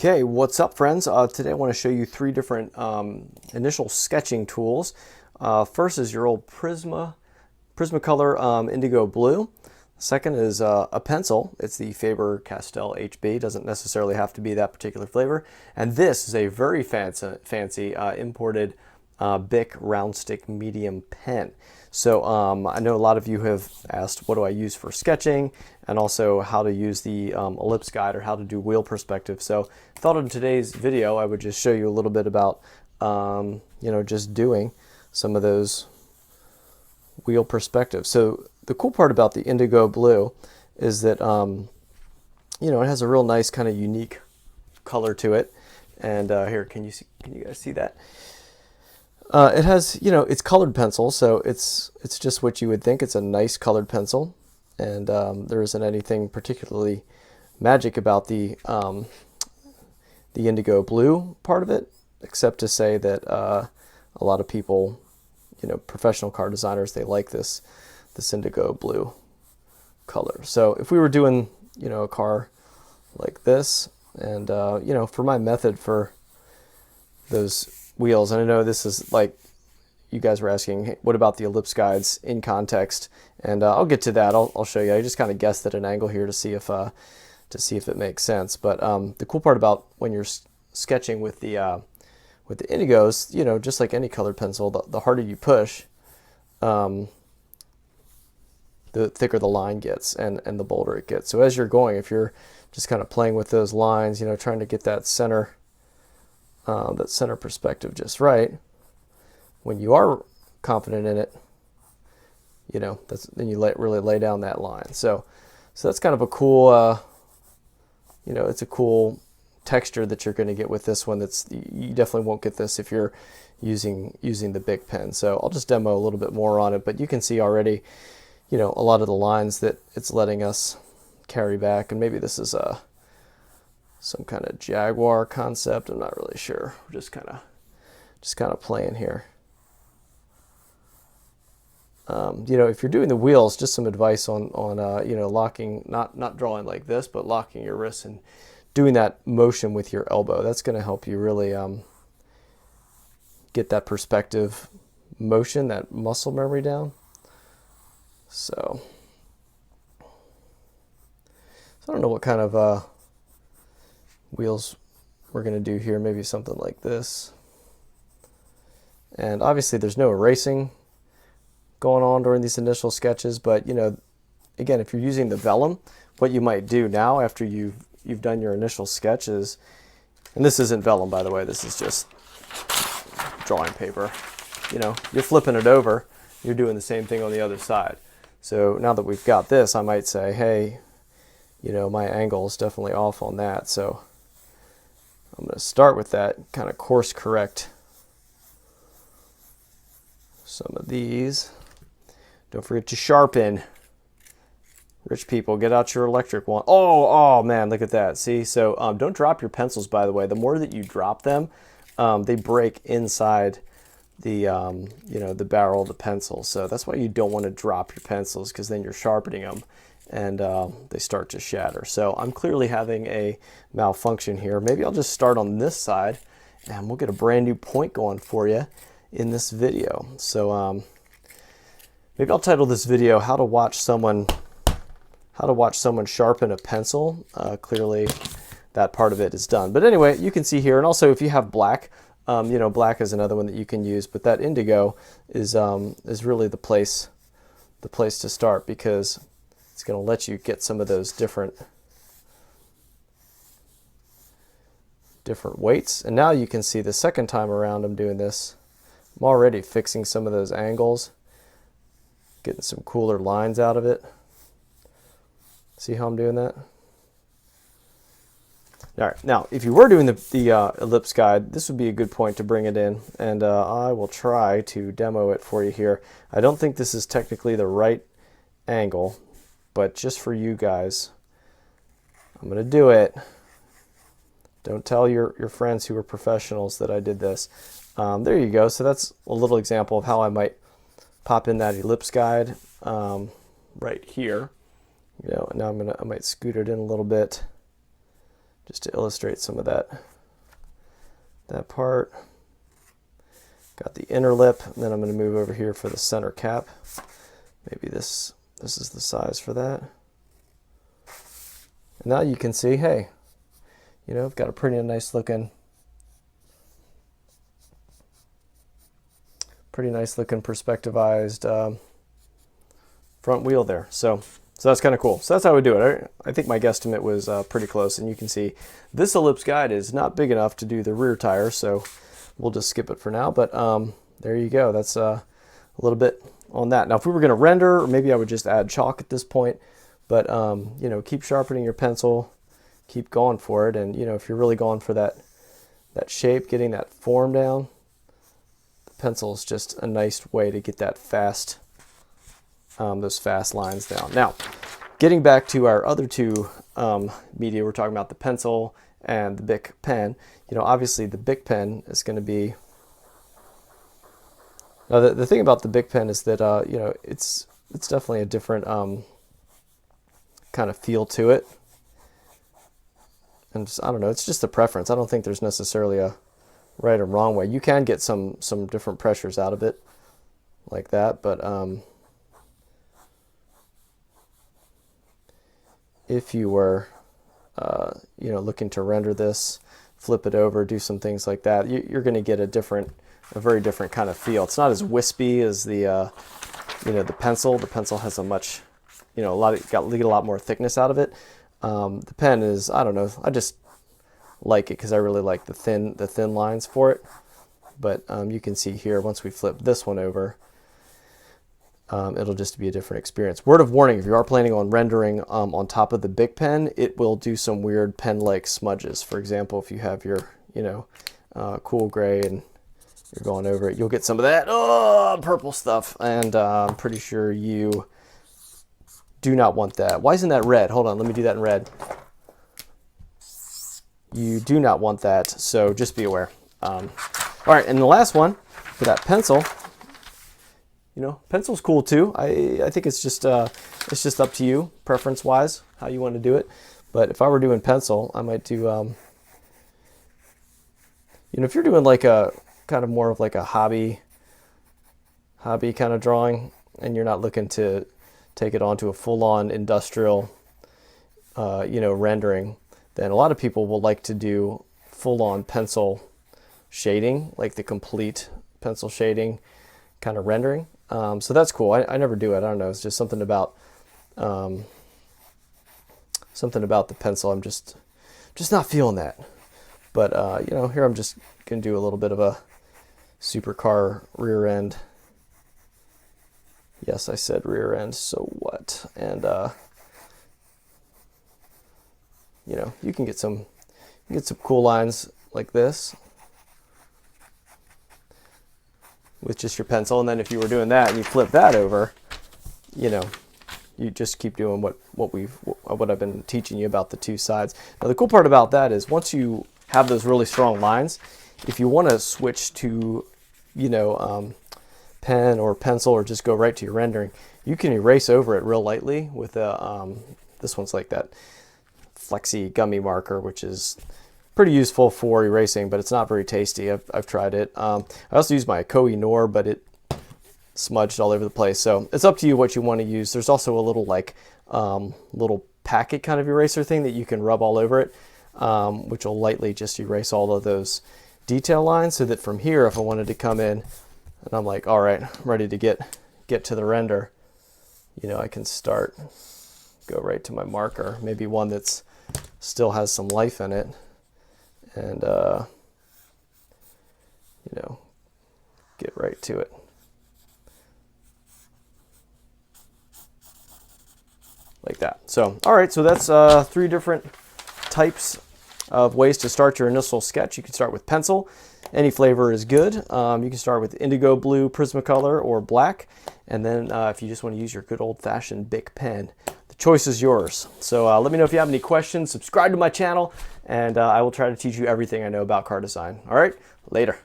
Okay, what's up, friends? Today I want to show you three different initial sketching tools. First is your old Prismacolor Indigo Blue. Second is a pencil. It's the Faber-Castell HB. Doesn't necessarily have to be that particular flavor. And this is a very fancy imported Bic round stick medium pen. So I know a lot of you have asked, what do I use for sketching, and also how to use the ellipse guide or how to do wheel perspective. So I thought in today's video I would just show you a little bit about just doing some of those wheel perspectives. So the cool part about the Indigo Blue is that it has a real nice kind of unique color to it. And here, can you guys see that? It has, it's colored pencil, so it's just what you would think. It's a nice colored pencil, and there isn't anything particularly magic about the Indigo Blue part of it, except to say that a lot of people, professional car designers, they like this Indigo Blue color. So if we were doing, a car like this, and for my method for those wheels, and I know this is like you guys were asking, hey, what about the ellipse guides in context? And I'll get to that. I'll show you. I just kind of guessed at an angle here to see if it makes sense. But the cool part about when you're sketching with the indigos, just like any colored pencil, the harder you push, the thicker the line gets and the bolder it gets. So as you're going, if you're just kind of playing with those lines, trying to get that center perspective just right, when you are confident in it, then you really lay down that line. So that's kind of a cool, it's a cool texture that you're going to get with this one. You definitely won't get this if you're using the Bic pen. So I'll just demo a little bit more on it, but you can see already, a lot of the lines that it's letting us carry back, and maybe this is some kind of Jaguar concept. I'm not really sure. We're just kind of playing here. If you're doing the wheels, just some advice on locking, not drawing like this, but locking your wrists and doing that motion with your elbow. That's going to help you really get that perspective motion, that muscle memory down. So I don't know what kind of wheels we're going to do here. Maybe something like this. And obviously there's no erasing going on during these initial sketches, but again, if you're using the vellum, what you might do now after you've done your initial sketches, and this isn't vellum, by the way, this is just drawing paper, you're flipping it over, you're doing the same thing on the other side. So now that we've got this, I might say, hey, my angle is definitely off on that, so I'm going to start with that, kind of course correct some of these. Don't forget to sharpen. Rich people, get out your electric one. Oh man, look at that. See, so don't drop your pencils, by the way. The more that you drop them, they break inside the the barrel of the pencil. So that's why you don't want to drop your pencils, because then you're sharpening them and they start to shatter. So I'm clearly having a malfunction here. Maybe I'll just start on this side and we'll get a brand new point going for you in this video. So maybe I'll title this video how to watch someone sharpen a pencil. Clearly that part of it is done. But anyway, you can see here, and also if you have black, black is another one that you can use, but that indigo is really the place to start, because it's going to let you get some of those different weights. And now you can see the second time around I'm doing this, I'm already fixing some of those angles, getting some cooler lines out of it. See how I'm doing that? All right, now if you were doing the ellipse guide, this would be a good point to bring it in, and I will try to demo it for you here. I don't think this is technically the right angle, but just for you guys, I'm going to do it. Don't tell your friends who are professionals that I did this. There you go. So that's a little example of how I might pop in that ellipse guide right here. Now I might scoot it in a little bit just to illustrate some of that part. Got the inner lip, and then I'm going to move over here for the center cap. Maybe this is the size for that. And now you can see, hey, you know, I've got a pretty nice looking perspectivized front wheel there. So that's kind of cool. So that's how we do it. I think my guesstimate was pretty close, and you can see this ellipse guide is not big enough to do the rear tire, so we'll just skip it for now. But there you go. That's a little bit on that. Now, if we were going to render, or maybe I would just add chalk at this point. But you know, keep sharpening your pencil, keep going for it, and you know, if you're really going for that shape, getting that form down, the pencil is just a nice way to get that fast, those fast lines down. Now, getting back to our other two media, we're talking about the pencil and the Bic pen. You know, obviously the Bic pen is going to be. Now, the thing about the Bic pen is that you know, it's definitely a different kind of feel to it, and just, I don't know, it's just a preference. I don't think there's necessarily a right or wrong way. You can get some different pressures out of it like that, but if you were you know, looking to render this, flip it over, do some things like that, you're going to get a very different kind of feel. It's not as wispy as the you know, the pencil. The pencil has a much, you know, get a lot more thickness out of it. The pen is, I don't know, I just like it because I really like the thin lines for it. But you can see here, once we flip this one over, it'll just be a different experience. Word of warning, if you are planning on rendering on top of the Bic pen, it will do some weird pen-like smudges. For example, if you have your, you know, cool gray and you're going over it, you'll get some of that purple stuff, and I'm pretty sure you do not want that. Why isn't that red? Hold on, let me do that in red. You do not want that, so just be aware. All right, and the last one for that pencil. You know, pencil's cool too. I think it's just up to you, preference-wise, how you want to do it. But if I were doing pencil, I might do, you know, if you're doing like a kind of more of like a hobby kind of drawing, and you're not looking to take it onto a full-on industrial, you know, rendering, then a lot of people will like to do full-on pencil shading, like the complete pencil shading kind of rendering. So that's cool. I never do it. I don't know. It's just something about the pencil. I'm just not feeling that. But you know, here I'm just gonna do a little bit of a supercar rear end. Yes, I said rear end. So what? And you know, you can get some cool lines like this with just your pencil. And then if you were doing that and you flip that over, you know, you just keep doing what I've been teaching you about the two sides. Now the cool part about that is once you have those really strong lines, if you want to switch to, you know, pen or pencil, or just go right to your rendering, you can erase over it real lightly with a this one's like that flexi gummy marker, which is pretty useful for erasing, but it's not very tasty. I've tried it. I also use my Koh-i-Noor, but it smudged all over the place. So it's up to you what you want to use. There's also a little like little packet kind of eraser thing that you can rub all over it, which will lightly just erase all of those detail lines, so that from here, if I wanted to come in and I'm like, all right, I'm ready to get to the render, you know, I can go right to my marker, maybe one that's still has some life in it, and you know, get right to it like that. So all right, so that's 3 different types of ways to start your initial sketch. You can start with pencil. Any flavor is good. You can start with indigo blue, Prismacolor, or black, and then if you just want to use your good old-fashioned Bic pen, the choice is yours. So let me know if you have any questions. Subscribe to my channel, and I will try to teach you everything I know about car design. All right, later.